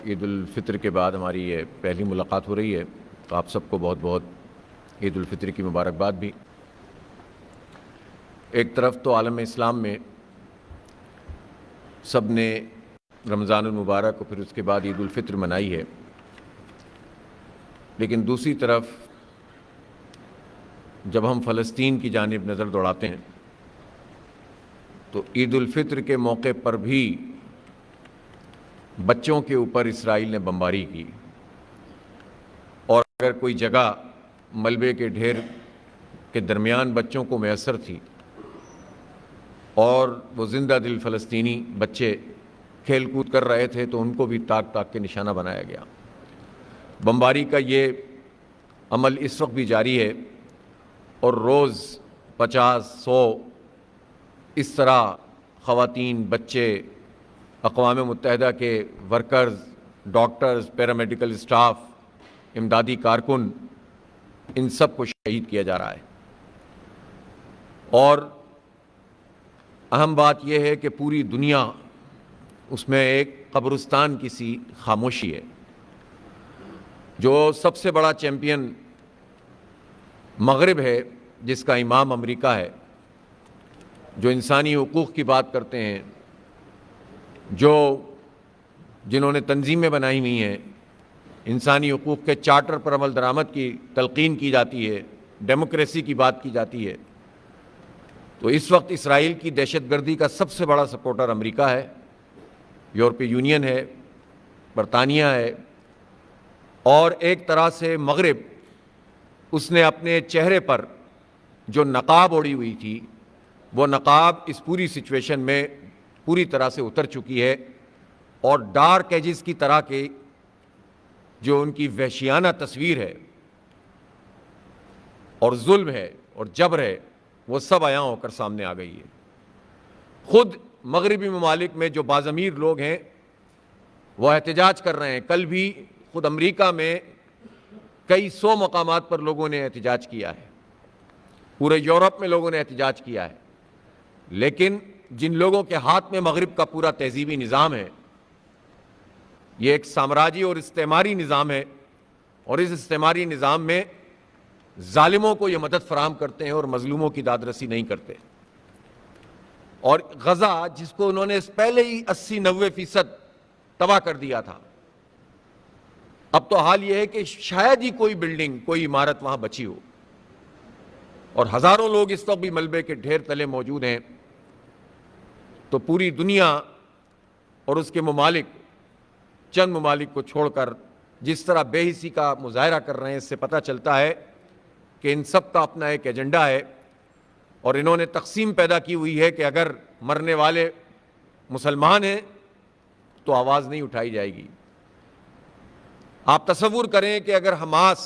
عید الفطر کے بعد ہماری یہ پہلی ملاقات ہو رہی ہے، تو آپ سب کو بہت بہت عید الفطر کی مبارکباد بھی۔ ایک طرف تو عالم اسلام میں سب نے رمضان المبارک اور پھر اس کے بعد عید الفطر منائی ہے، لیکن دوسری طرف جب ہم فلسطین کی جانب نظر دوڑاتے ہیں تو عید الفطر کے موقع پر بھی بچوں کے اوپر اسرائیل نے بمباری کی، اور اگر کوئی جگہ ملبے کے ڈھیر کے درمیان بچوں کو میسر تھی اور وہ زندہ دل فلسطینی بچے کھیل کود کر رہے تھے تو ان کو بھی تاک تاک کے نشانہ بنایا گیا۔ بمباری کا یہ عمل اس وقت بھی جاری ہے اور روز 50-100 اس طرح خواتین، بچے، اقوام متحدہ کے ورکرز، ڈاکٹرز، پیرامیڈیکل اسٹاف، امدادی کارکن، ان سب کو شہید کیا جا رہا ہے۔ اور اہم بات یہ ہے کہ پوری دنیا اس میں ایک قبرستان کی سی خاموشی ہے۔ جو سب سے بڑا چیمپئن مغرب ہے، جس کا امام امریکہ ہے، جو انسانی حقوق کی بات کرتے ہیں، جنہوں نے تنظیمیں بنائی ہوئی ہیں، انسانی حقوق کے چارٹر پر عمل درآمد کی تلقین کی جاتی ہے، ڈیموکریسی کی بات کی جاتی ہے، تو اس وقت اسرائیل کی دہشت گردی کا سب سے بڑا سپورٹر امریکہ ہے، یورپی یونین ہے، برطانیہ ہے، اور ایک طرح سے مغرب اس نے اپنے چہرے پر جو نقاب اوڑھی ہوئی تھی، وہ نقاب اس پوری سچویشن میں پوری طرح سے اتر چکی ہے، اور ڈارک ایجز کی طرح کے جو ان کی وحشیانہ تصویر ہے اور ظلم ہے اور جبر ہے، وہ سب عیاں ہو کر سامنے آ گئی ہے۔ خود مغربی ممالک میں جو باضمیر لوگ ہیں وہ احتجاج کر رہے ہیں۔ کل بھی خود امریکہ میں کئی 100 مقامات پر لوگوں نے احتجاج کیا ہے، پورے یورپ میں لوگوں نے احتجاج کیا ہے، لیکن جن لوگوں کے ہاتھ میں مغرب کا پورا تہذیبی نظام ہے، یہ ایک سامراجی اور استعماری نظام ہے، اور اس استعماری نظام میں ظالموں کو یہ مدد فراہم کرتے ہیں اور مظلوموں کی داد رسی نہیں کرتے۔ اور غزہ، جس کو انہوں نے پہلے ہی 80-90% تباہ کر دیا تھا، اب تو حال یہ ہے کہ شاید ہی کوئی بلڈنگ، کوئی عمارت وہاں بچی ہو، اور ہزاروں لوگ اس وقت بھی ملبے کے ڈھیر تلے موجود ہیں۔ تو پوری دنیا اور اس کے ممالک، چند ممالک کو چھوڑ کر جس طرح بے حسی کا مظاہرہ کر رہے ہیں، اس سے پتہ چلتا ہے کہ ان سب کا اپنا ایک ایجنڈا ہے، اور انہوں نے تقسیم پیدا کی ہوئی ہے کہ اگر مرنے والے مسلمان ہیں تو آواز نہیں اٹھائی جائے گی۔ آپ تصور کریں کہ اگر حماس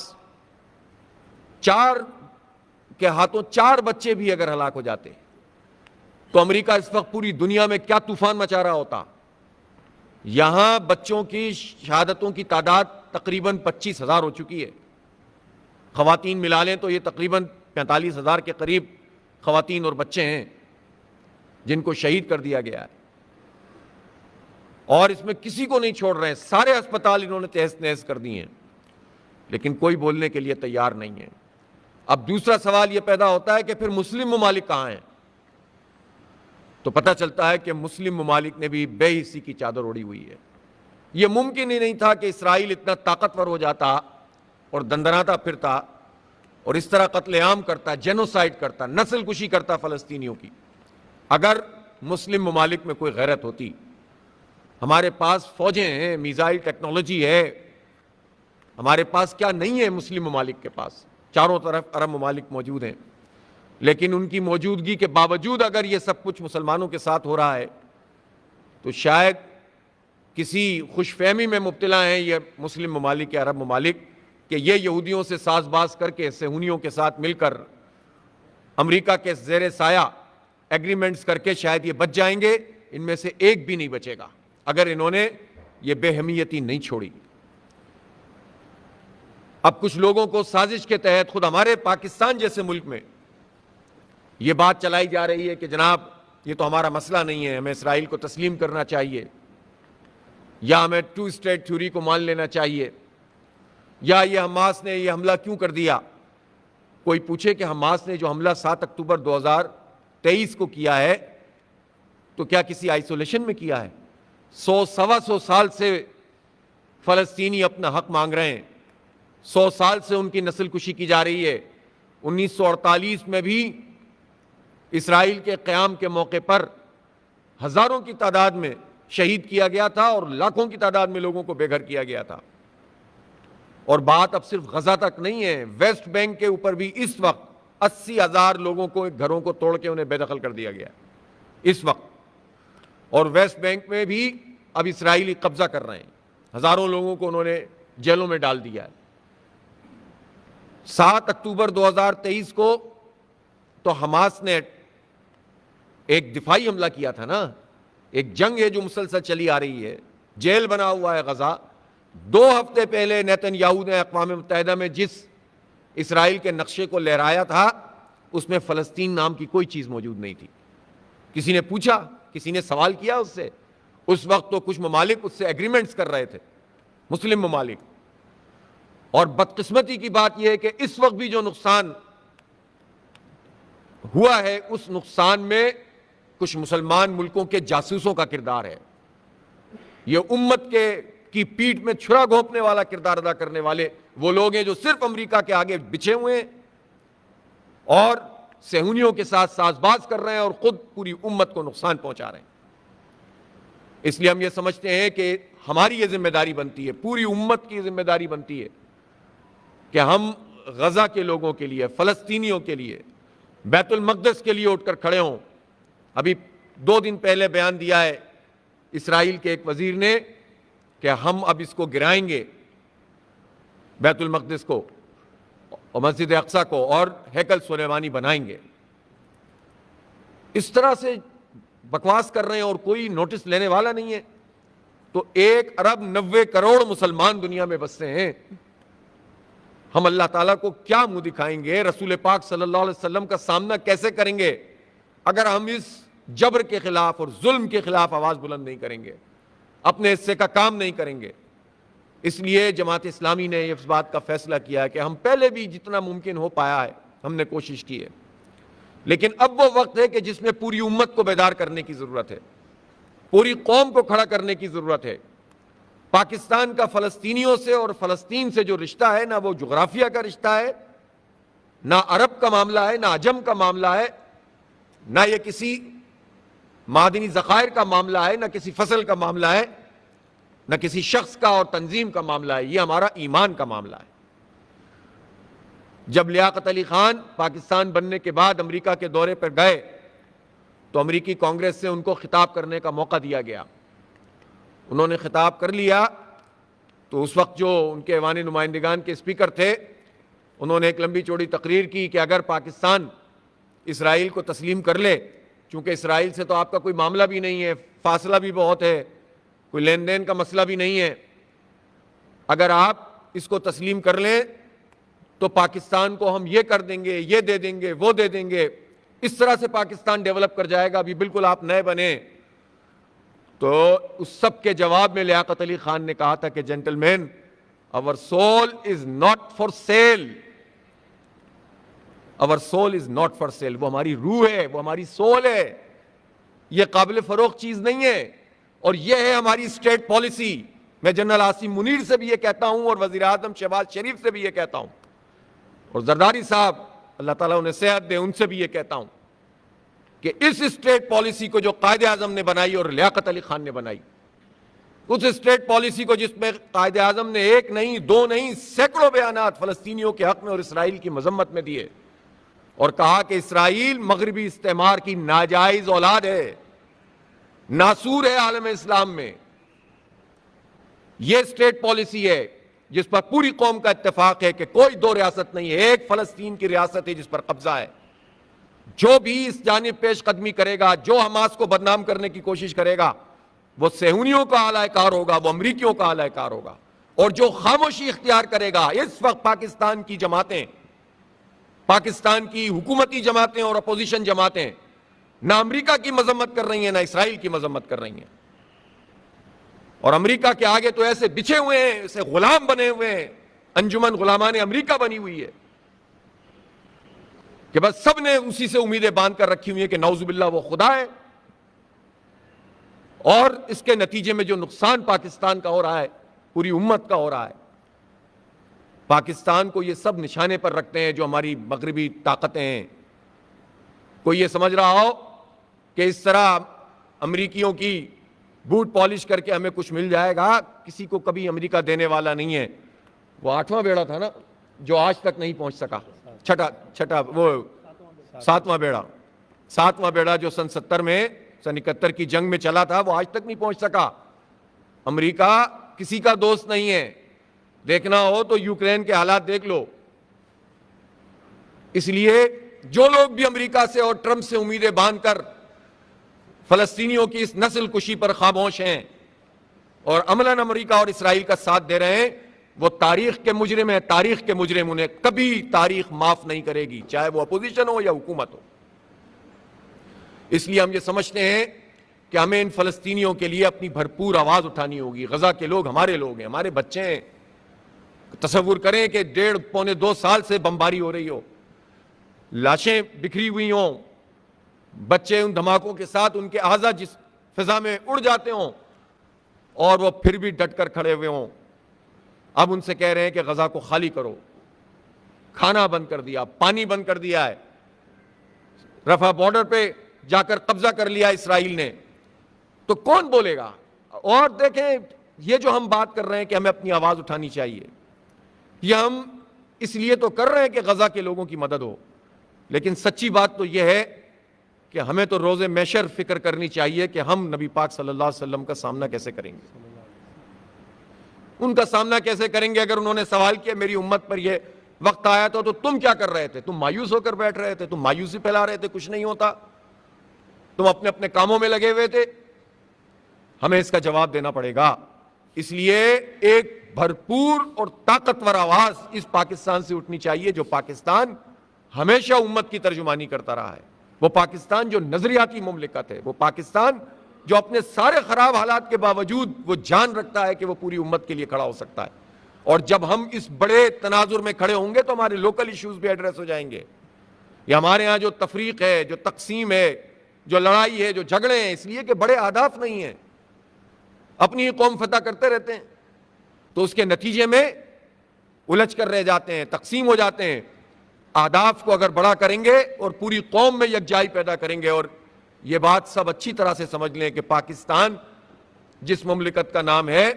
کے ہاتھوں 4 بچے بھی اگر ہلاک ہو جاتے تو امریکہ اس وقت پوری دنیا میں کیا طوفان مچا رہا ہوتا۔ یہاں بچوں کی شہادتوں کی تعداد تقریباً 25,000 ہو چکی ہے۔ خواتین ملا لیں تو یہ تقریباً 45,000 کے قریب خواتین اور بچے ہیں جن کو شہید کر دیا گیا ہے، اور اس میں کسی کو نہیں چھوڑ رہے ہیں۔ سارے اسپتال انہوں نے تہس نہس کر دی ہیں، لیکن کوئی بولنے کے لیے تیار نہیں ہے۔ اب دوسرا سوال یہ پیدا ہوتا ہے کہ پھر مسلم ممالک کہاں ہیں؟ تو پتہ چلتا ہے کہ مسلم ممالک نے بھی بے حسی کی چادر اوڑھی ہوئی ہے۔ یہ ممکن ہی نہیں تھا کہ اسرائیل اتنا طاقتور ہو جاتا اور دندناتا پھرتا اور اس طرح قتل عام کرتا، جینوسائیڈ کرتا، نسل کشی کرتا فلسطینیوں کی، اگر مسلم ممالک میں کوئی غیرت ہوتی۔ ہمارے پاس فوجیں ہیں، میزائل ٹیکنالوجی ہے، ہمارے پاس کیا نہیں ہے مسلم ممالک کے پاس؟ چاروں طرف عرب ممالک موجود ہیں، لیکن ان کی موجودگی کے باوجود اگر یہ سب کچھ مسلمانوں کے ساتھ ہو رہا ہے تو شاید کسی خوش فہمی میں مبتلا ہیں یہ مسلم ممالک یا عرب ممالک کہ یہ یہودیوں سے ساز باز کر کے، صہیونیوں کے ساتھ مل کر، امریکہ کے زیر سایہ ایگریمنٹس کر کے شاید یہ بچ جائیں گے۔ ان میں سے ایک بھی نہیں بچے گا اگر انہوں نے یہ بے حمیتی نہیں چھوڑی۔ اب کچھ لوگوں کو سازش کے تحت خود ہمارے پاکستان جیسے ملک میں یہ بات چلائی جا رہی ہے کہ جناب یہ تو ہمارا مسئلہ نہیں ہے، ہمیں اسرائیل کو تسلیم کرنا چاہیے۔ یا ہمیں 2 اسٹیٹ تھیوری کو مان لینا چاہیے، یا یہ حماس نے یہ حملہ کیوں کر دیا؟ کوئی پوچھے کہ حماس نے جو حملہ 7 اکتوبر 2023 کو کیا ہے تو کیا کسی آئسولیشن میں کیا ہے؟ 100-125 سال سے فلسطینی اپنا حق مانگ رہے ہیں، 100 سال سے ان کی نسل کشی کی جا رہی ہے۔ 1948 میں بھی اسرائیل کے قیام کے موقع پر ہزاروں کی تعداد میں شہید کیا گیا تھا اور لاکھوں کی تعداد میں لوگوں کو بے گھر کیا گیا تھا۔ اور بات اب صرف غزہ تک نہیں ہے، ویسٹ بینک کے اوپر بھی اس وقت 80,000 لوگوں کو گھروں کو توڑ کے انہیں بے دخل کر دیا گیا ہے اس وقت، اور ویسٹ بینک میں بھی اب اسرائیلی قبضہ کر رہے ہیں، ہزاروں لوگوں کو انہوں نے جیلوں میں ڈال دیا ہے۔ 7 اکتوبر 2023 کو تو حماس نے ایک دفاعی حملہ کیا تھا نا، ایک جنگ ہے جو مسلسل چلی آ رہی ہے، جیل بنا ہوا ہے غزہ۔ 2 ہفتے پہلے نیتن یاہو نے اقوام متحدہ میں جس اسرائیل کے نقشے کو لہرایا تھا اس میں فلسطین نام کی کوئی چیز موجود نہیں تھی۔ کسی نے پوچھا، کسی نے سوال کیا اس سے؟ اس وقت تو کچھ ممالک اس سے ایگریمنٹس کر رہے تھے، مسلم ممالک۔ اور بدقسمتی کی بات یہ ہے کہ اس وقت بھی جو نقصان ہوا ہے اس نقصان میں کچھ مسلمان ملکوں کے جاسوسوں کا کردار ہے۔ یہ امت کی پیٹھ میں چھرا گھونپنے والا کردار ادا کرنے والے وہ لوگ ہیں جو صرف امریکہ کے آگے بچھے ہوئے ہیں اور صہیونیوں کے ساتھ ساز باز کر رہے ہیں اور خود پوری امت کو نقصان پہنچا رہے ہیں۔ اس لیے ہم یہ سمجھتے ہیں کہ ہماری یہ ذمہ داری بنتی ہے، پوری امت کی ذمہ داری بنتی ہے کہ ہم غزہ کے لوگوں کے لیے، فلسطینیوں کے لیے، بیت المقدس کے لیے اٹھ کر کھڑے ہوں۔ ابھی 2 دن پہلے بیان دیا ہے اسرائیل کے ایک وزیر نے کہ ہم اب اس کو گرائیں گے، بیت المقدس کو اور مسجد اقصی کو، اور ہیکل سلیمانی بنائیں گے۔ اس طرح سے بکواس کر رہے ہیں اور کوئی نوٹس لینے والا نہیں ہے۔ تو 1 ارب 90 کروڑ مسلمان دنیا میں بستے ہیں، ہم اللہ تعالیٰ کو کیا منہ دکھائیں گے؟ رسول پاک صلی اللہ علیہ وسلم کا سامنا کیسے کریں گے اگر ہم اس جبر کے خلاف اور ظلم کے خلاف آواز بلند نہیں کریں گے، اپنے حصے کا کام نہیں کریں گے؟ اس لیے جماعت اسلامی نے اس بات کا فیصلہ کیا ہے کہ ہم پہلے بھی جتنا ممکن ہو پایا ہے ہم نے کوشش کی ہے، لیکن اب وہ وقت ہے کہ جس میں پوری امت کو بیدار کرنے کی ضرورت ہے، پوری قوم کو کھڑا کرنے کی ضرورت ہے۔ پاکستان کا فلسطینیوں سے اور فلسطین سے جو رشتہ ہے، نہ وہ جغرافیہ کا رشتہ ہے، نہ عرب کا معاملہ ہے، نہ عجم کا معاملہ ہے، نہ یہ کسی معدنی ذخائر کا معاملہ ہے، نہ کسی فصل کا معاملہ ہے، نہ کسی شخص کا اور تنظیم کا معاملہ ہے، یہ ہمارا ایمان کا معاملہ ہے۔ جب لیاقت علی خان پاکستان بننے کے بعد امریکہ کے دورے پر گئے تو امریکی کانگریس سے ان کو خطاب کرنے کا موقع دیا گیا۔ انہوں نے خطاب کر لیا تو اس وقت جو ان کے ایوان نمائندگان کے اسپیکر تھے انہوں نے ایک لمبی چوڑی تقریر کی کہ اگر پاکستان اسرائیل کو تسلیم کر لے، چونکہ اسرائیل سے تو آپ کا کوئی معاملہ بھی نہیں ہے، فاصلہ بھی بہت ہے، کوئی لین دین کا مسئلہ بھی نہیں ہے، اگر آپ اس کو تسلیم کر لیں تو پاکستان کو ہم یہ کر دیں گے، یہ دے دیں گے، وہ دے دیں گے، اس طرح سے پاکستان ڈیولپ کر جائے گا، ابھی بالکل آپ نئے بنے۔ تو اس سب کے جواب میں لیاقت علی خان نے کہا تھا کہ gentleman, our soul is not for sale, our soul is not for sale، وہ ہماری روح ہے، وہ ہماری سول ہے، یہ قابل فروخت چیز نہیں ہے، اور یہ ہے ہماری اسٹیٹ پالیسی۔ میں جنرل عاصم منیر سے بھی یہ کہتا ہوں اور وزیر اعظم شہباز شریف سے بھی یہ کہتا ہوں، اور زرداری صاحب اللہ تعالیٰ انہیں صحت دے ان سے بھی یہ کہتا ہوں کہ اس اسٹیٹ پالیسی کو جو قائد اعظم نے بنائی اور لیاقت علی خان نے بنائی، اس اسٹیٹ پالیسی کو جس میں قائد اعظم نے 1 نہیں 2 نہیں سینکڑوں بیانات فلسطینیوں کے حق میں اور اسرائیل کی مذمت میں دیے، اور کہا کہ اسرائیل مغربی استعمار کی ناجائز اولاد ہے، ناسور ہے عالم اسلام میں۔ یہ اسٹیٹ پالیسی ہے جس پر پوری قوم کا اتفاق ہے کہ کوئی 2 ریاست نہیں ہے، ایک فلسطین کی ریاست ہے جس پر قبضہ ہے۔ جو بھی اس جانب پیش قدمی کرے گا، جو حماس کو بدنام کرنے کی کوشش کرے گا، وہ صہیونیوں کا اعلی کار ہوگا، وہ امریکیوں کا اعلی کار ہوگا، اور جو خاموشی اختیار کرے گا، اس وقت پاکستان کی جماعتیں، پاکستان کی حکومتی جماعتیں اور اپوزیشن جماعتیں نہ امریکہ کی مذمت کر رہی ہیں، نہ اسرائیل کی مذمت کر رہی ہیں۔ اور امریکہ کے آگے تو ایسے بچھے ہوئے ہیں, ایسے غلام بنے ہوئے ہیں, انجمن غلامان امریکہ بنی ہوئی ہے کہ بس سب نے اسی سے امیدیں باندھ کر رکھی ہوئی ہیں کہ نعوذ باللہ وہ خدا ہے. اور اس کے نتیجے میں جو نقصان پاکستان کا ہو رہا ہے, پوری امت کا ہو رہا ہے, پاکستان کو یہ سب نشانے پر رکھتے ہیں جو ہماری مغربی طاقتیں ہیں. کوئی یہ سمجھ رہا ہو کہ اس طرح امریکیوں کی بوٹ پالش کر کے ہمیں کچھ مل جائے گا, کسی کو کبھی امریکہ دینے والا نہیں ہے. وہ 8واں بیڑا تھا نا جو آج تک نہیں پہنچ سکا, چھٹا وہ 7واں بیڑا جو سن 70 میں, سن 71 کی جنگ میں چلا تھا, وہ آج تک نہیں پہنچ سکا. امریکہ کسی کا دوست نہیں ہے. دیکھنا ہو تو یوکرین کے حالات دیکھ لو. اس لیے جو لوگ بھی امریکہ سے اور ٹرمپ سے امیدیں باندھ کر فلسطینیوں کی اس نسل کشی پر خاموش ہیں اور عملاً امریکہ اور اسرائیل کا ساتھ دے رہے ہیں, وہ تاریخ کے مجرم ہیں. تاریخ کے مجرم انہیں کبھی تاریخ معاف نہیں کرے گی, چاہے وہ اپوزیشن ہو یا حکومت ہو. اس لیے ہم یہ سمجھتے ہیں کہ ہمیں ان فلسطینیوں کے لیے اپنی بھرپور آواز اٹھانی ہوگی. غزہ کے لوگ ہمارے لوگ ہیں, ہمارے بچے ہیں. تصور کریں کہ 1.5-2 سال سے بمباری ہو رہی ہو, لاشیں بکھری ہوئی ہوں, بچے ان دھماکوں کے ساتھ ان کے اعضا جس فضا میں اڑ جاتے ہوں, اور وہ پھر بھی ڈٹ کر کھڑے ہوئے ہوں. اب ان سے کہہ رہے ہیں کہ غزہ کو خالی کرو. کھانا بند کر دیا, پانی بند کر دیا ہے, رفح بارڈر پہ جا کر قبضہ کر لیا اسرائیل نے. تو کون بولے گا؟ اور دیکھیں, یہ جو ہم بات کر رہے ہیں کہ ہمیں اپنی آواز اٹھانی چاہیے, یہ ہم اس لیے تو کر رہے ہیں کہ غزہ کے لوگوں کی مدد ہو, لیکن سچی بات تو یہ ہے کہ ہمیں تو روز محشر فکر کرنی چاہیے کہ ہم نبی پاک صلی اللہ علیہ وسلم کا سامنا کیسے کریں گے. ان کا سامنا کیسے کریں گے؟ اگر انہوں نے سوال کیا میری امت پر یہ وقت آیا تو تم کیا کر رہے تھے؟ تم مایوس ہو کر بیٹھ رہے تھے, تم مایوسی پھیلا رہے تھے, کچھ نہیں ہوتا, تم اپنے اپنے کاموں میں لگے ہوئے تھے. ہمیں اس کا جواب دینا پڑے گا. اس لیے ایک بھرپور اور طاقتور آواز اس پاکستان سے اٹھنی چاہیے جو پاکستان ہمیشہ امت کی ترجمانی کرتا رہا ہے. وہ پاکستان جو نظریاتی مملکت ہے, وہ پاکستان جو اپنے سارے خراب حالات کے باوجود وہ جان رکھتا ہے کہ وہ پوری امت کے لیے کھڑا ہو سکتا ہے. اور جب ہم اس بڑے تناظر میں کھڑے ہوں گے تو ہمارے لوکل ایشوز بھی ایڈریس ہو جائیں گے. یہ ہمارے ہاں جو تفریق ہے, جو تقسیم ہے, جو لڑائی ہے, جو جھگڑے ہیں, اس لیے کہ بڑے اہداف نہیں ہیں, اپنی ہی قوم فتح کرتے رہتے ہیں, تو اس کے نتیجے میں الجھ کر رہ جاتے ہیں, تقسیم ہو جاتے ہیں. اہداف کو اگر بڑا کریں گے اور پوری قوم میں یکجائی پیدا کریں گے, اور یہ بات سب اچھی طرح سے سمجھ لیں کہ پاکستان جس مملکت کا نام ہے,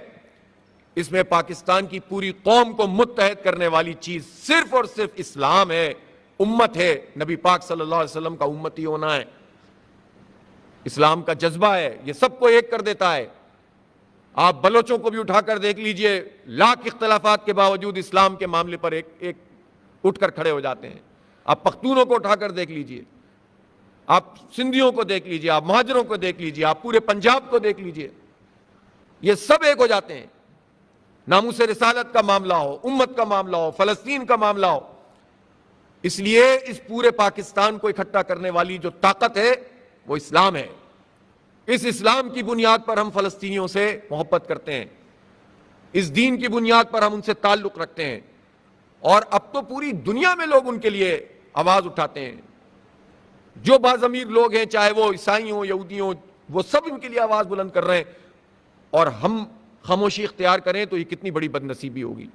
اس میں پاکستان کی پوری قوم کو متحد کرنے والی چیز صرف اور صرف اسلام ہے, امت ہے. نبی پاک صلی اللہ علیہ وسلم کا امتی ہونا ہے, اسلام کا جذبہ ہے, یہ سب کو ایک کر دیتا ہے. آپ بلوچوں کو بھی اٹھا کر دیکھ لیجئے, لاکھ اختلافات کے باوجود اسلام کے معاملے پر ایک اٹھ کر کھڑے ہو جاتے ہیں. آپ پختونوں کو اٹھا کر دیکھ لیجئے, آپ سندھیوں کو دیکھ لیجئے, آپ مہاجروں کو دیکھ لیجئے, آپ پورے پنجاب کو دیکھ لیجئے, یہ سب ایک ہو جاتے ہیں. ناموس رسالت کا معاملہ ہو, امت کا معاملہ ہو, فلسطین کا معاملہ ہو. اس لیے اس پورے پاکستان کو اکٹھا کرنے والی جو طاقت ہے وہ اسلام ہے. اس اسلام کی بنیاد پر ہم فلسطینیوں سے محبت کرتے ہیں, اس دین کی بنیاد پر ہم ان سے تعلق رکھتے ہیں, اور اب تو پوری دنیا میں لوگ ان کے لیے آواز اٹھاتے ہیں. جو باضمیر لوگ ہیں, چاہے وہ عیسائی ہوں, یہودی ہوں, وہ سب ان کے لیے آواز بلند کر رہے ہیں, اور ہم خاموشی اختیار کریں تو یہ کتنی بڑی بد نصیبی ہوگی.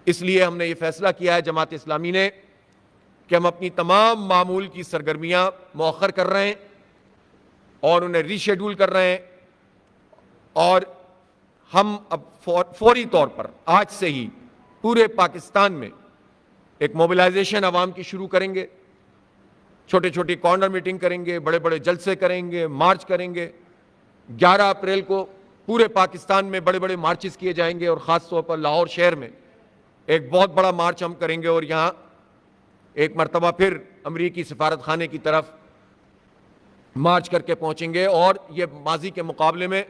اس لیے ہم نے یہ فیصلہ کیا ہے جماعت اسلامی نے کہ ہم اپنی تمام معمول کی سرگرمیاں مؤخر کر رہے ہیں اور انہیں ری شیڈول کر رہے ہیں, اور ہم اب فوری طور پر آج سے ہی پورے پاکستان میں ایک موبلائزیشن عوام کی شروع کریں گے. چھوٹے چھوٹی کارنر میٹنگ کریں گے, بڑے بڑے جلسے کریں گے, مارچ کریں گے. 11 اپریل کو پورے پاکستان میں بڑے بڑے مارچز کیے جائیں گے, اور خاص طور پر لاہور شہر میں ایک بہت بڑا مارچ ہم کریں گے, اور یہاں ایک مرتبہ پھر امریکی سفارت خانے کی طرف مارچ کر کے پہنچیں گے. اور یہ ماضی کے مقابلے میں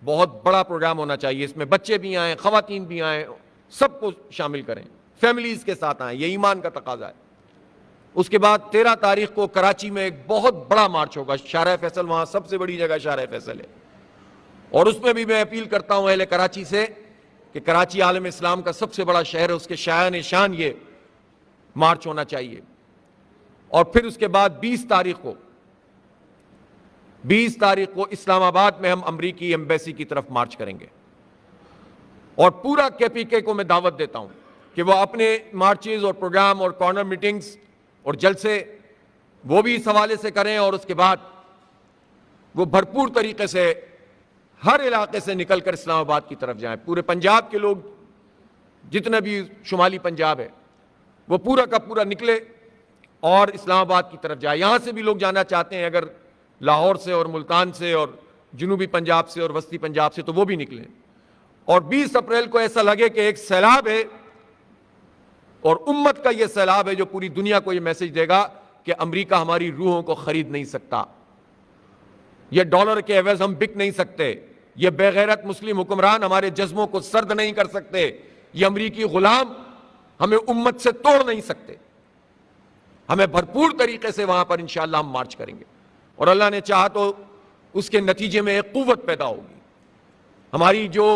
بہت بڑا پروگرام ہونا چاہیے, اس میں بچے بھی آئیں, خواتین بھی آئیں, سب کو شامل کریں, فیملیز کے ساتھ آئیں, یہ ایمان کا تقاضا ہے. اس کے بعد 13 تاریخ کو کراچی میں ایک بہت بڑا مارچ ہوگا, شارع فیصل, وہاں سب سے بڑی جگہ شارع فیصل ہے, اور اس میں بھی میں اپیل کرتا ہوں اہل کراچی سے کہ کراچی عالم اسلام کا سب سے بڑا شہر ہے، اس کے شایان شان یہ مارچ ہونا چاہیے. اور پھر اس کے بعد 20 تاریخ کو اسلام آباد میں ہم امریکی ایمبیسی کی طرف مارچ کریں گے. اور پورا KPK کو میں دعوت دیتا ہوں کہ وہ اپنے مارچز اور پروگرام اور کارنر میٹنگز اور جلسے وہ بھی اس حوالے سے کریں، اور اس کے بعد وہ بھرپور طریقے سے ہر علاقے سے نکل کر اسلام آباد کی طرف جائیں. پورے پنجاب کے لوگ جتنے بھی شمالی پنجاب ہے وہ پورا کا پورا نکلے اور اسلام آباد کی طرف جائے. یہاں سے بھی لوگ جانا چاہتے ہیں اگر لاہور سے اور ملتان سے اور جنوبی پنجاب سے اور وسطی پنجاب سے، تو وہ بھی نکلیں. اور 20 اپریل کو ایسا لگے کہ ایک سیلاب ہے اور امت کا یہ سیلاب ہے جو پوری دنیا کو یہ میسج دے گا کہ امریکہ ہماری روحوں کو خرید نہیں سکتا، یہ ڈالر کے عوض ہم بک نہیں سکتے، یہ بے غیرت مسلم حکمران ہمارے جذبوں کو سرد نہیں کر سکتے، یہ امریکی غلام ہمیں امت سے توڑ نہیں سکتے. ہمیں بھرپور طریقے سے وہاں پر انشاءاللہ ہم مارچ کریں گے، اور اللہ نے چاہا تو اس کے نتیجے میں ایک قوت پیدا ہوگی. ہماری جو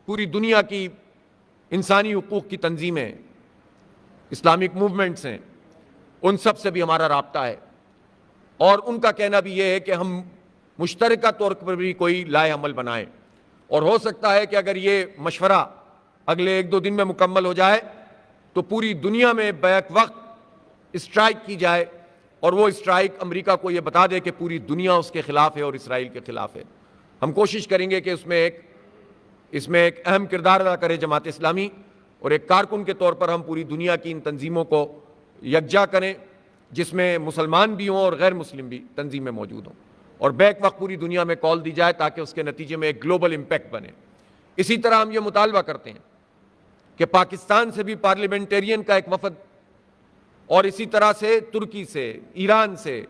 پوری دنیا کی انسانی حقوق کی تنظیمیں، اسلامک موومنٹس ہیں، ان سب سے بھی ہمارا رابطہ ہے، اور ان کا کہنا بھی یہ ہے کہ ہم مشترکہ طور پر بھی کوئی لائحہ عمل بنائیں. اور ہو سکتا ہے کہ اگر یہ مشورہ اگلے 1-2 دن میں مکمل ہو جائے تو پوری دنیا میں بیک وقت اسٹرائک کی جائے، اور وہ اسٹرائک امریکہ کو یہ بتا دے کہ پوری دنیا اس کے خلاف ہے اور اسرائیل کے خلاف ہے. ہم کوشش کریں گے کہ اس میں ایک اہم کردار ادا کرے جماعت اسلامی، اور ایک کارکن کے طور پر ہم پوری دنیا کی ان تنظیموں کو یکجا کریں جس میں مسلمان بھی ہوں اور غیر مسلم بھی تنظیمیں موجود ہوں، اور بیک وقت پوری دنیا میں کال دی جائے تاکہ اس کے نتیجے میں ایک گلوبل امپیکٹ بنے. اسی طرح ہم یہ مطالبہ کرتے ہیں کہ پاکستان سے بھی پارلیمنٹیرین کا ایک وفد، اور اسی طرح سے ترکی سے، ایران سے،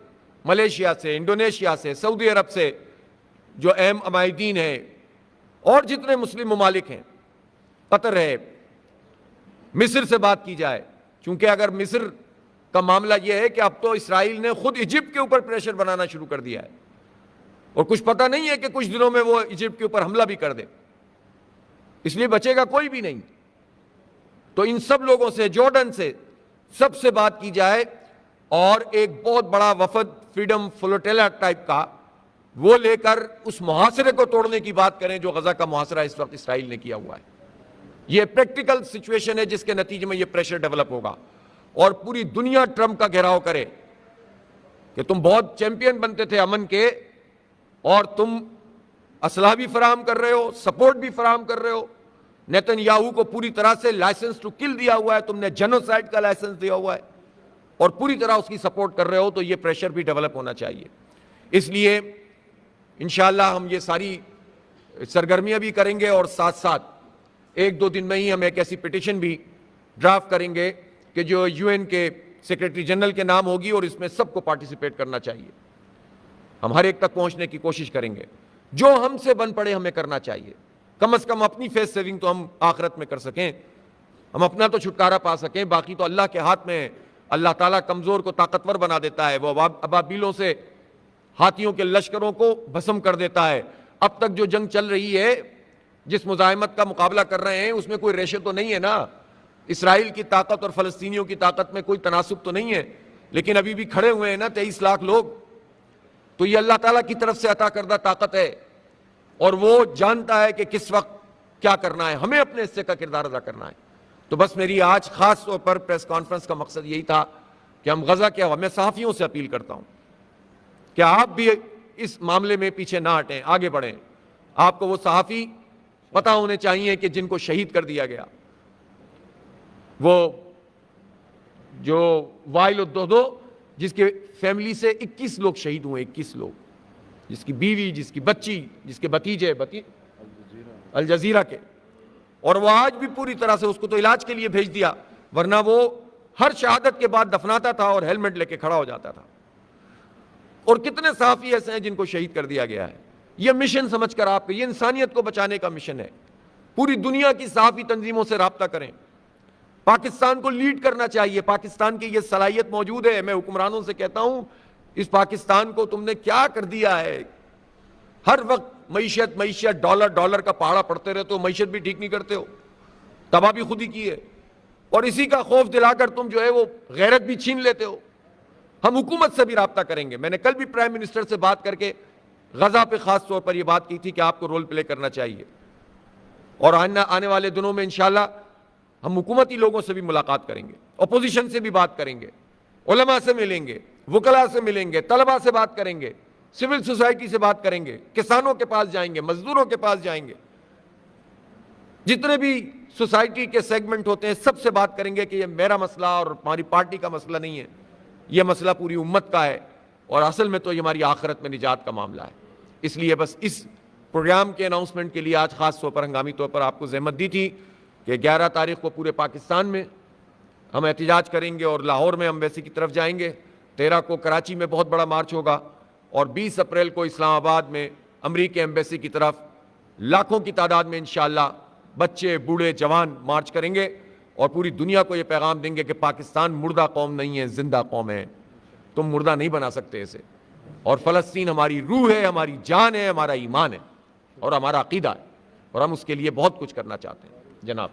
ملیشیا سے، انڈونیشیا سے، سعودی عرب سے جو اہم عمائدین ہیں، اور جتنے مسلم ممالک ہیں، قطر ہے، مصر سے بات کی جائے. چونکہ اگر مصر کا معاملہ یہ ہے کہ اب تو اسرائیل نے خود ایجپٹ کے اوپر پریشر بنانا شروع کر دیا ہے، اور کچھ پتہ نہیں ہے کہ کچھ دنوں میں وہ ایجپٹ کے اوپر حملہ بھی کر دے، اس لیے بچے گا کوئی بھی نہیں. تو ان سب لوگوں سے، جارڈن سے، سب سے بات کی جائے، اور ایک بہت بڑا وفد فریڈم فلوٹیلا ٹائپ کا وہ لے کر اس محاصرے کو توڑنے کی بات کریں جو غزہ کا محاصرہ اس وقت اسرائیل نے کیا ہوا ہے. یہ پریکٹیکل سچویشن ہے جس کے نتیجے میں یہ پریشر ڈیولپ ہوگا، اور پوری دنیا ٹرمپ کا گھیراؤ کرے کہ تم بہت چیمپئن بنتے تھے امن کے، اور تم اسلحہ بھی فراہم کر رہے ہو، سپورٹ بھی فراہم کر رہے ہو. نیتن یاہو کو پوری طرح سے لائسنس ٹو کل دیا ہوا ہے، تم نے جینوسائیڈ کا لائسنس دیا ہوا ہے، اور پوری طرح اس کی سپورٹ کر رہے ہو. تو یہ پریشر بھی ڈیولپ ہونا چاہیے. اس لیے انشاءاللہ ہم یہ ساری سرگرمیاں بھی کریں گے، اور ساتھ ساتھ 1-2 دن میں ہی ہم ایک ایسی پٹیشن بھی ڈرافٹ کریں گے کہ جو UN کے سیکریٹری جنرل کے نام ہوگی، اور اس میں سب کو پارٹیسپیٹ کرنا چاہیے. ہم ہر ایک تک پہنچنے کی کوشش کریں گے. جو ہم سے بن پڑے ہمیں کرنا چاہیے، کم از کم اپنی فیس سیونگ تو ہم آخرت میں کر سکیں، ہم اپنا تو چھٹکارا پا سکیں. باقی تو اللہ کے ہاتھ میں ہے. اللہ تعالیٰ کمزور کو طاقتور بنا دیتا ہے، وہ ابابیلوں سے ہاتھیوں کے لشکروں کو بھسم کر دیتا ہے. اب تک جو جنگ چل رہی ہے، جس مزاحمت کا مقابلہ کر رہے ہیں، اس میں کوئی ریشے تو نہیں ہے نا. اسرائیل کی طاقت اور فلسطینیوں کی طاقت میں کوئی تناسب تو نہیں ہے، لیکن ابھی بھی کھڑے ہوئے ہیں نا 23 لاکھ لوگ. تو یہ اللہ تعالیٰ کی طرف سے عطا کردہ طاقت ہے، اور وہ جانتا ہے کہ کس وقت کیا کرنا ہے. ہمیں اپنے حصے کا کردار ادا کرنا ہے. تو بس میری آج خاص طور پر پریس کانفرنس کا مقصد یہی تھا کہ ہم غزہ کے، میں صحافیوں سے اپیل کرتا ہوں کہ آپ بھی اس معاملے میں پیچھے نہ ہٹیں، آگے بڑھیں. آپ کو وہ صحافی پتہ ہونے چاہیے کہ جن کو شہید کر دیا گیا، وہ جو وائل الدہدو جس کے فیملی سے 21 لوگ شہید ہوئے، 21 لوگ، جس کی بیوی، جس کی بچی، جس کے بھتیجے الجزیرہ کے. اور وہ آج بھی پوری طرح سے، اس کو تو علاج کے لیے بھیج دیا، ورنہ وہ ہر شہادت کے بعد دفناتا تھا اور ہیلمٹ لے کے کھڑا ہو جاتا تھا. اور کتنے صحافی ایسے ہیں جن کو شہید کر دیا گیا ہے. یہ مشن سمجھ کر آپ کے، یہ انسانیت کو بچانے کا مشن ہے. پوری دنیا کی صحافی تنظیموں سے رابطہ کریں. پاکستان کو لیڈ کرنا چاہیے. پاکستان کی یہ صلاحیت موجود ہے. میں حکمرانوں سے کہتا ہوں، اس پاکستان کو تم نے کیا کر دیا ہے. ہر وقت معیشت ڈالر کا پہاڑا پڑتے رہتے ہو, معیشت بھی ٹھیک نہیں کرتے ہو, تباہ بھی خود ہی کی ہے, اور اسی کا خوف دلا کر تم جو ہے وہ غیرت بھی چھین لیتے ہو. ہم حکومت سے بھی رابطہ کریں گے. میں نے کل بھی پرائم منسٹر سے بات کر کے غزہ پہ خاص طور پر یہ بات کی تھی کہ آپ کو رول پلے کرنا چاہیے, اور آنے والے دنوں میں انشاءاللہ ہم حکومتی لوگوں سے بھی ملاقات کریں گے, اپوزیشن سے بھی بات کریں گے, علماء سے ملیں گے, وکلاء سے ملیں گے, طلباء سے بات کریں گے, سول سوسائٹی سے بات کریں گے, کسانوں کے پاس جائیں گے, مزدوروں کے پاس جائیں گے, جتنے بھی سوسائٹی کے سیگمنٹ ہوتے ہیں سب سے بات کریں گے کہ یہ میرا مسئلہ اور ہماری پارٹی کا مسئلہ نہیں ہے, یہ مسئلہ پوری امت کا ہے, اور اصل میں تو یہ ہماری آخرت میں نجات کا معاملہ ہے. اس لیے بس اس پروگرام کے اناؤنسمنٹ کے لیے آج خاص طور پر ہنگامی طور پر آپ کو زحمت دی تھی کہ 11 تاریخ کو پورے پاکستان میں ہم احتجاج کریں گے, اور لاہور میں ایمبیسی کی طرف جائیں گے, 13 کو کراچی میں بہت بڑا مارچ ہوگا, اور 20 اپریل کو اسلام آباد میں امریکی ایمبیسی کی طرف لاکھوں کی تعداد میں انشاءاللہ بچے, بوڑھے, جوان مارچ کریں گے, اور پوری دنیا کو یہ پیغام دیں گے کہ پاکستان مردہ قوم نہیں ہے, زندہ قوم ہے, تم مردہ نہیں بنا سکتے اسے, اور فلسطین ہماری روح ہے, ہماری جان ہے, ہمارا ایمان ہے, اور ہمارا عقیدہ ہے, اور ہم اس کے لیے بہت کچھ کرنا چاہتے ہیں. جناب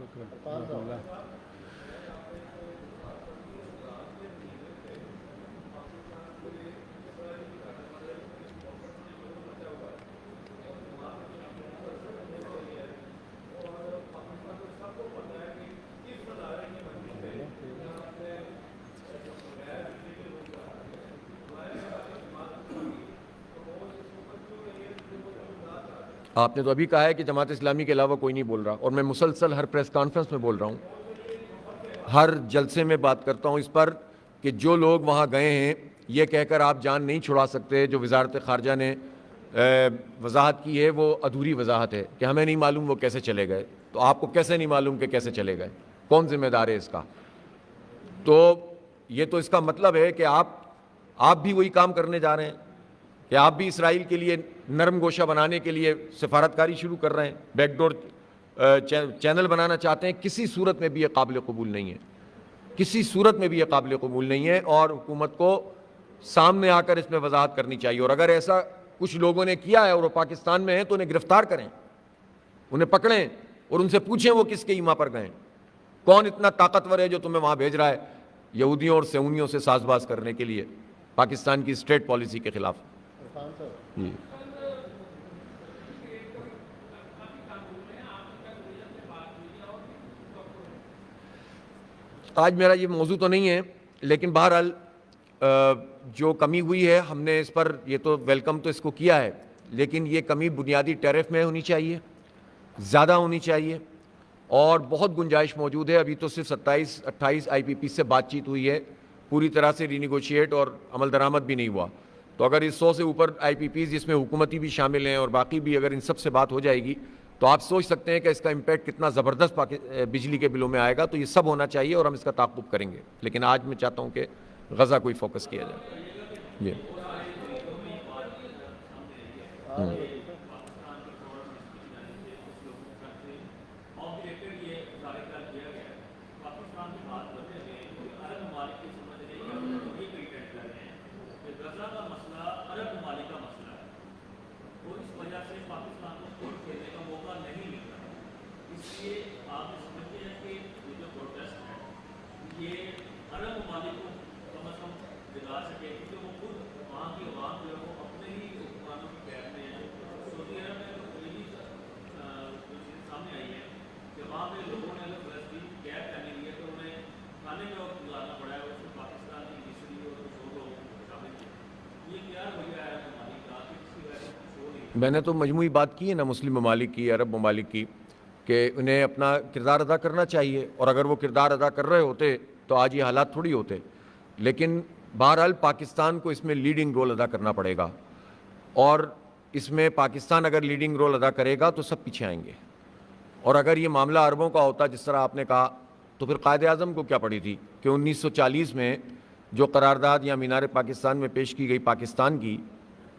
آپ نے تو ابھی کہا ہے کہ جماعت اسلامی کے علاوہ کوئی نہیں بول رہا, اور میں مسلسل ہر پریس کانفرنس میں بول رہا ہوں, ہر جلسے میں بات کرتا ہوں اس پر کہ جو لوگ وہاں گئے ہیں یہ کہہ کر آپ جان نہیں چھڑا سکتے. جو وزارت خارجہ نے وضاحت کی ہے وہ ادھوری وضاحت ہے کہ ہمیں نہیں معلوم وہ کیسے چلے گئے. تو آپ کو کیسے نہیں معلوم کہ کیسے چلے گئے, کون ذمہ دار ہے اس کا؟ تو یہ تو اس کا مطلب ہے کہ آپ بھی وہی کام کرنے جا رہے ہیں کہ آپ بھی اسرائیل کے لیے نرم گوشہ بنانے کے لیے سفارتکاری شروع کر رہے ہیں, بیک ڈور چینل بنانا چاہتے ہیں. کسی صورت میں بھی یہ قابل قبول نہیں ہے, کسی صورت میں بھی یہ قابل قبول نہیں ہے, اور حکومت کو سامنے آ کر اس میں وضاحت کرنی چاہیے. اور اگر ایسا کچھ لوگوں نے کیا ہے اور وہ پاکستان میں ہیں تو انہیں گرفتار کریں, انہیں پکڑیں اور ان سے پوچھیں وہ کس کے ایما پر گئے, کون اتنا طاقتور ہے جو تمہیں وہاں بھیج رہا ہے یہودیوں اور سیونیوں سے ساز باز کرنے کے لیے پاکستان کی اسٹیٹ پالیسی کے خلاف. جی آج میرا یہ موضوع تو نہیں ہے, لیکن بہرحال جو کمی ہوئی ہے ہم نے اس پر یہ تو ویلکم تو اس کو کیا ہے, لیکن یہ کمی بنیادی ٹیرف میں ہونی چاہیے, زیادہ ہونی چاہیے, اور بہت گنجائش موجود ہے. ابھی تو صرف 27-28 آئی پی پی سے بات چیت ہوئی ہے, پوری طرح سے رینیگوشیٹ اور عمل درآمد بھی نہیں ہوا. تو اگر اس 100 سے اوپر آئی پی پیز جس میں حکومتی بھی شامل ہیں اور باقی بھی, اگر ان سب سے بات ہو جائے گی تو آپ سوچ سکتے ہیں کہ اس کا امپیکٹ کتنا زبردست بجلی کے بلوں میں آئے گا. تو یہ سب ہونا چاہیے اور ہم اس کا تعاقب کریں گے, لیکن آج میں چاہتا ہوں کہ غزہ کو ہی فوکس کیا جائے. جی میں نے تو مجموعی بات کی ہے نا مسلم ممالک کی, عرب ممالک کی, کہ انہیں اپنا کردار ادا کرنا چاہیے, اور اگر وہ کردار ادا کر رہے ہوتے تو آج یہ حالات تھوڑی ہوتے. لیکن بہرحال پاکستان کو اس میں لیڈنگ رول ادا کرنا پڑے گا, اور اس میں پاکستان اگر لیڈنگ رول ادا کرے گا تو سب پیچھے آئیں گے. اور اگر یہ معاملہ عربوں کا ہوتا جس طرح آپ نے کہا تو پھر قائد اعظم کو کیا پڑی تھی کہ 1940 میں جو قرارداد یا مینار پاکستان میں پیش کی گئی پاکستان کی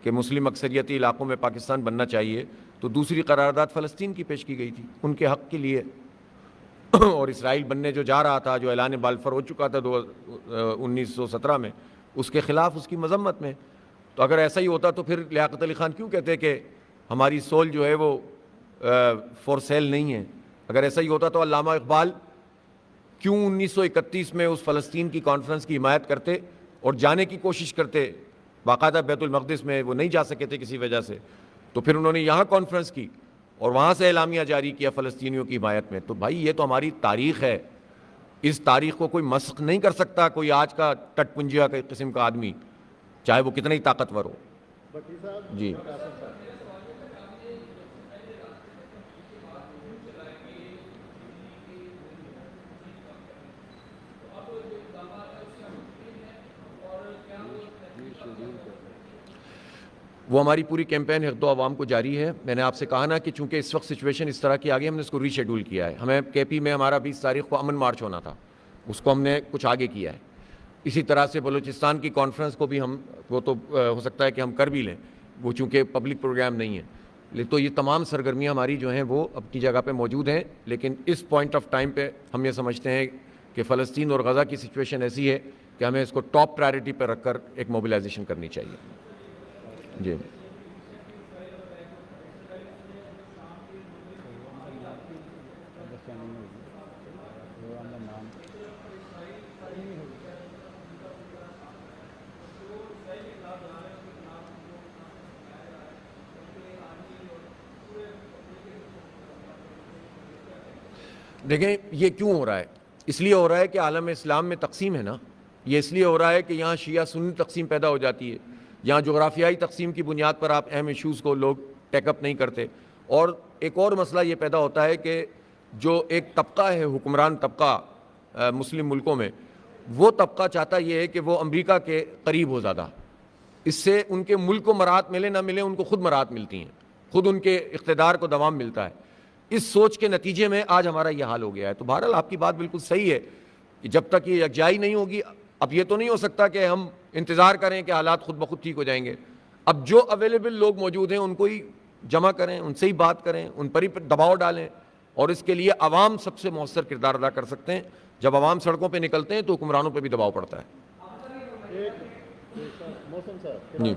کہ مسلم اکثریتی علاقوں میں پاکستان بننا چاہیے, تو دوسری قرارداد فلسطین کی پیش کی گئی تھی ان کے حق کے لیے. اور اسرائیل بننے جو جا رہا تھا, جو اعلان بالفر ہو چکا تھا 1917 میں, اس کے خلاف, اس کی مذمت میں. تو اگر ایسا ہی ہوتا تو پھر لیاقت علی خان کیوں کہتے کہ ہماری سول جو ہے وہ فور سیل نہیں ہے. اگر ایسا ہی ہوتا تو علامہ اقبال کیوں 1931 میں اس فلسطین کی کانفرنس کی حمایت کرتے اور جانے کی کوشش کرتے؟ باقاعدہ بیت المقدس میں وہ نہیں جا سکے تھے کسی وجہ سے, تو پھر انہوں نے یہاں کانفرنس کی اور وہاں سے اعلامیہ جاری کیا فلسطینیوں کی حمایت میں. تو بھائی یہ تو ہماری تاریخ ہے, اس تاریخ کو کوئی مسخ نہیں کر سکتا کوئی آج کا ٹٹ پنجیا کے قسم کا آدمی, چاہے وہ کتنا ہی طاقتور ہو. جی وہ ہماری پوری کیمپین حقد و عوام کو جاری ہے. میں نے آپ سے کہا نا کہ چونکہ اس وقت سچویشن اس طرح کی آ گئی, ہم نے اس کو ری شیڈول کیا ہے. ہمیں کے پی میں ہمارا 20 تاریخ کو امن مارچ ہونا تھا, اس کو ہم نے کچھ آگے کیا ہے. اسی طرح سے بلوچستان کی کانفرنس کو بھی ہم, وہ تو ہو سکتا ہے کہ ہم کر بھی لیں, وہ چونکہ پبلک پروگرام نہیں ہے. تو یہ تمام سرگرمیاں ہماری جو ہیں وہ اپنی جگہ پہ موجود ہیں, لیکن اس پوائنٹ آف ٹائم پہ ہم یہ سمجھتے ہیں کہ فلسطین اور غزہ کی سچویشن ایسی ہے کہ ہمیں اس کو ٹاپ پرائرٹی پہ رکھ کر ایک موبلائزیشن کرنی چاہیے. جی دیکھیں یہ کیوں ہو رہا ہے, اس لیے ہو رہا ہے کہ عالم اسلام میں تقسیم ہے نا. یہ اس لیے ہو رہا ہے کہ یہاں شیعہ سنی تقسیم پیدا ہو جاتی ہے, یہاں جغرافیائی تقسیم کی بنیاد پر آپ اہم ایشوز کو لوگ ٹیک اپ نہیں کرتے. اور ایک اور مسئلہ یہ پیدا ہوتا ہے کہ جو ایک طبقہ ہے حکمران طبقہ مسلم ملکوں میں, وہ طبقہ چاہتا یہ ہے کہ وہ امریکہ کے قریب ہو زیادہ, اس سے ان کے ملک کو مراحت ملے نہ ملے, ان کو خود مراحت ملتی ہیں, خود ان کے اقتدار کو دوام ملتا ہے. اس سوچ کے نتیجے میں آج ہمارا یہ حال ہو گیا ہے. تو بہرحال آپ کی بات بالکل صحیح ہے کہ جب تک یہ یکجائی نہیں ہوگی, اب یہ تو نہیں ہو سکتا کہ ہم انتظار کریں کہ حالات خود بخود ٹھیک ہو جائیں گے. اب جو اویلیبل لوگ موجود ہیں ان کو ہی جمع کریں, ان سے ہی بات کریں, ان پر ہی دباؤ ڈالیں, اور اس کے لیے عوام سب سے مؤثر کردار ادا کر سکتے ہیں. جب عوام سڑکوں پہ نکلتے ہیں تو حکمرانوں پہ بھی دباؤ پڑتا ہے. جی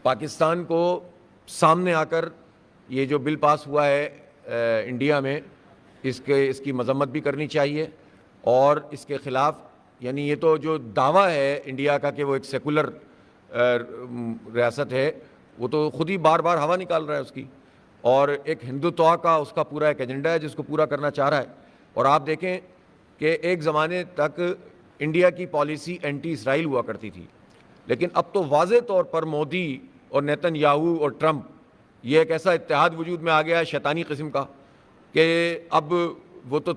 پاکستان کو سامنے آ کر یہ جو بل پاس ہوا ہے انڈیا میں, اس کی مذمت بھی کرنی چاہیے, اور اس کے خلاف, یعنی یہ تو جو دعویٰ ہے انڈیا کا کہ وہ ایک سیکولر ریاست ہے, وہ تو خود ہی بار بار ہوا نکال رہا ہے اس کی, اور ایک ہندوتوا کا اس کا پورا ایک ایجنڈا ہے جس کو پورا کرنا چاہ رہا ہے. اور آپ دیکھیں کہ ایک زمانے تک انڈیا کی پالیسی اینٹی اسرائیل ہوا کرتی تھی, لیکن اب تو واضح طور پر مودی اور نیتن یاہو اور ٹرمپ, یہ ایک ایسا اتحاد وجود میں آ گیا ہے شیطانی قسم کا, کہ اب وہ تو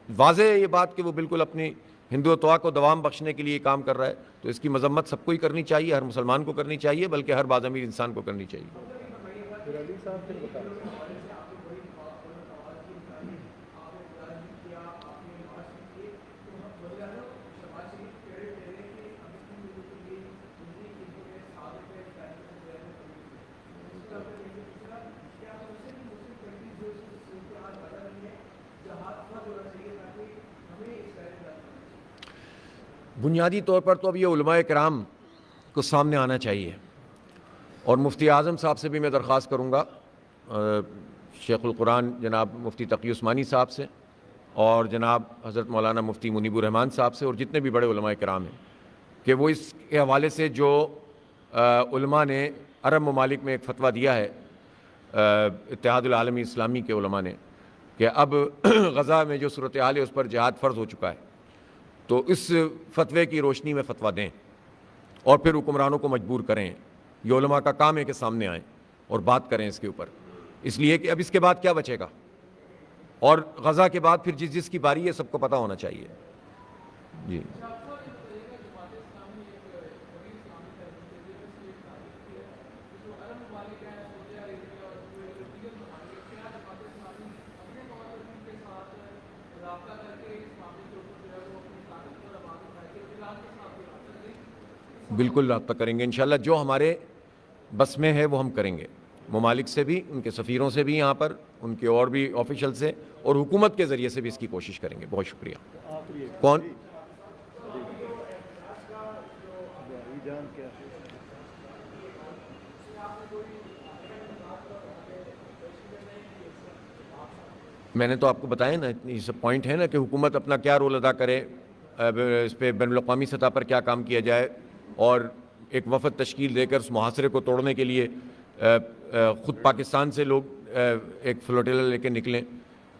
واضح ہے یہ بات کہ وہ بالکل اپنی ہندوتوا کو دوام بخشنے کے لیے کام کر رہا ہے. تو اس کی مذمت سب کو ہی کرنی چاہیے, ہر مسلمان کو کرنی چاہیے, بلکہ ہر باضمیر انسان کو کرنی چاہیے. بنیادی طور پر تو اب یہ علماء کرام کو سامنے آنا چاہیے, اور مفتی اعظم صاحب سے بھی میں درخواست کروں گا, شیخ القرآن جناب مفتی تقی عثمانی صاحب سے, اور جناب حضرت مولانا مفتی منیب الرحمان صاحب سے, اور جتنے بھی بڑے علماء کرام ہیں, کہ وہ اس کے حوالے سے جو علماء نے عرب ممالک میں ایک فتویٰ دیا ہے, اتحاد العالمی اسلامی کے علماء نے, کہ اب غزہ میں جو صورتحال ہے اس پر جہاد فرض ہو چکا ہے, تو اس فتوے کی روشنی میں فتویٰ دیں اور پھر حکمرانوں کو مجبور کریں. یہ علماء کا کام ہے کہ سامنے آئیں اور بات کریں اس کے اوپر, اس لیے کہ اب اس کے بعد کیا بچے گا, اور غزہ کے بعد پھر جس کی باری ہے سب کو پتہ ہونا چاہیے. جی بالکل رابطہ کریں گے انشاءاللہ، جو ہمارے بس میں ہے وہ ہم کریں گے، ممالک سے بھی، ان کے سفیروں سے بھی، یہاں پر ان کے اور بھی آفیشل سے، اور حکومت کے ذریعے سے بھی اس کی کوشش کریں گے۔ بہت شکریہ۔ کون؟ میں نے تو آپ کو بتایا نا، یہ سب پوائنٹ ہے نا کہ حکومت اپنا کیا رول ادا کرے، اس پہ بین الاقوامی سطح پر کیا کام کیا جائے، اور ایک وفد تشکیل دے کر اس محاصرے کو توڑنے کے لیے خود پاکستان سے لوگ ایک فلوٹیلا لے کے نکلیں،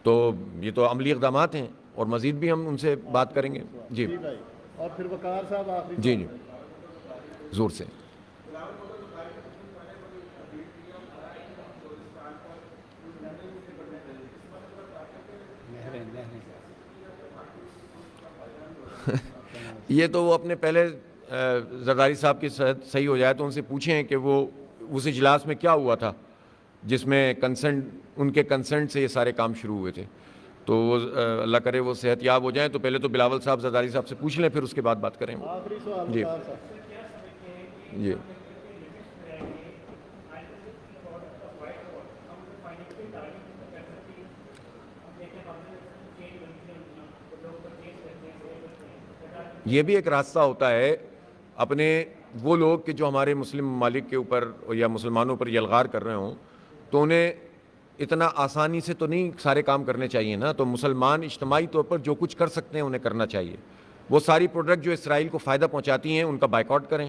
تو یہ تو عملی اقدامات ہیں، اور مزید بھی ہم ان سے بات کریں گے۔ جی اور پھر وقار صاحب آخری جی جی زور سے۔ یہ تو وہ اپنے پہلے زرداری صاحب کی صحت صحیح ہو جائے تو ان سے پوچھیں کہ وہ اس اجلاس میں کیا ہوا تھا جس میں ان کے کنسنٹ سے یہ سارے کام شروع ہوئے تھے، تو وہ اللہ کرے وہ صحت یاب ہو جائیں، تو پہلے تو بلاول صاحب زرداری صاحب سے پوچھ لیں، پھر اس کے بعد بات کریں۔ آخری سوال جی وقار صاحب۔ جی یہ بھی ایک راستہ ہوتا ہے اپنے وہ لوگ کہ جو ہمارے مسلم ممالک کے اوپر یا مسلمانوں پر یلغار کر رہے ہوں، تو انہیں اتنا آسانی سے تو نہیں سارے کام کرنے چاہیے نا، تو مسلمان اجتماعی طور پر جو کچھ کر سکتے ہیں انہیں کرنا چاہیے۔ وہ ساری پروڈکٹ جو اسرائیل کو فائدہ پہنچاتی ہیں ان کا بائیکاٹ کریں،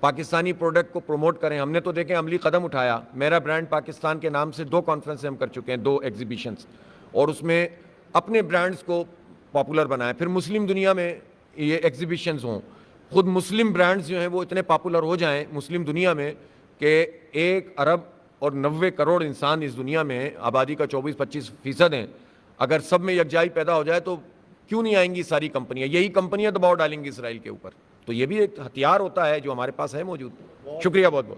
پاکستانی پروڈکٹ کو پروموٹ کریں۔ ہم نے تو دیکھیں عملی قدم اٹھایا، میرا برانڈ پاکستان کے نام سے 2 کانفرنسیں ہم کر چکے ہیں، 2 ایگزیبیشنز، اور اس میں اپنے برانڈز کو پاپولر بنایا۔ پھر مسلم دنیا میں یہ ایگزیبیشنز ہوں، خود مسلم برانڈز جو ہیں وہ اتنے پاپولر ہو جائیں مسلم دنیا میں کہ 1 ارب اور 90 کروڑ انسان اس دنیا میں، آبادی کا 24-25% ہیں، اگر سب میں یکجائی پیدا ہو جائے تو کیوں نہیں آئیں گی ساری کمپنیاں؟ یہی کمپنیاں دباؤ ڈالیں گی اسرائیل کے اوپر، تو یہ بھی ایک ہتھیار ہوتا ہے جو ہمارے پاس ہے موجود۔ شکریہ بہت بہت۔